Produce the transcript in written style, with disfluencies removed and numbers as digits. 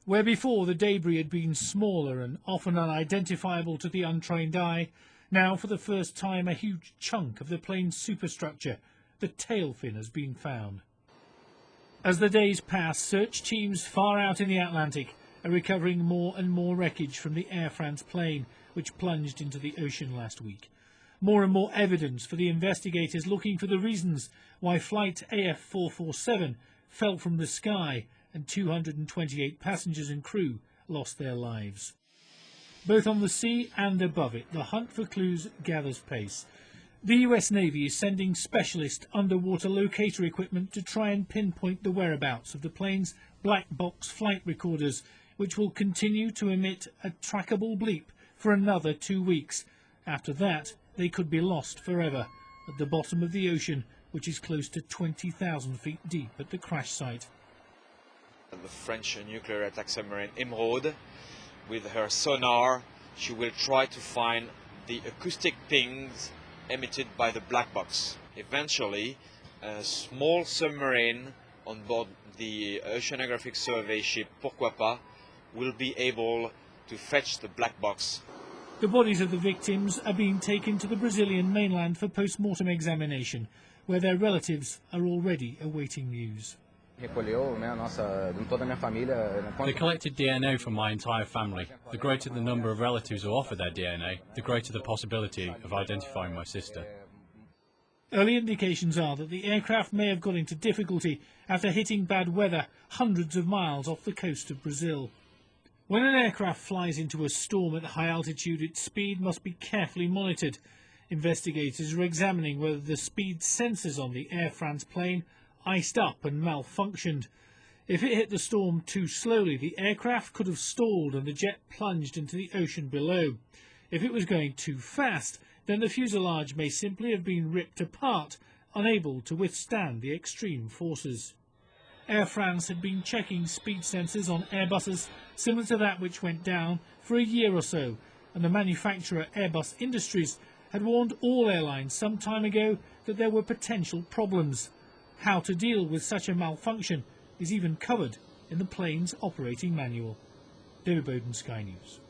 Where before the debris had been smaller and often unidentifiable to the untrained eye, now for the first time a huge chunk of the plane's superstructure, the tail fin, has been found. As the days pass, search teams far out in the Atlantic are recovering more and more wreckage from the Air France plane which plunged into the ocean last week. More and more evidence for the investigators looking for the reasons why flight AF447 fell from the sky and 228 passengers and crew lost their lives. Both on the sea and above it, the hunt for clues gathers pace. The US Navy is sending specialist underwater locator equipment to try and pinpoint the whereabouts of the plane's black box flight recorders, which will continue to emit a trackable bleep for another 2 weeks. After that, they could be lost forever at the bottom of the ocean, which is close to 20,000 feet deep at the crash site. The French nuclear attack submarine Emeraude, with her sonar, she will try to find the acoustic pings emitted by the black box. Eventually, a small submarine on board the oceanographic survey ship Pourquoi Pas will be able to fetch the black box. The bodies of the victims are being taken to the Brazilian mainland for post-mortem examination, where their relatives are already awaiting news. They collected DNA from my entire family. The greater the number of relatives who offer their DNA, the greater the possibility of identifying my sister. Early indications are that the aircraft may have got into difficulty after hitting bad weather hundreds of miles off the coast of Brazil. When an aircraft flies into a storm at high altitude, its speed must be carefully monitored. Investigators are examining whether the speed sensors on the Air France plane iced up and malfunctioned. If it hit the storm too slowly, the aircraft could have stalled and the jet plunged into the ocean below. If it was going too fast, then the fuselage may simply have been ripped apart, unable to withstand the extreme forces. Air France had been checking speed sensors on Airbuses similar to that which went down for a year or so, and the manufacturer Airbus Industries had warned all airlines some time ago that there were potential problems. How to deal with such a malfunction is even covered in the plane's operating manual. David Bowden, Sky News.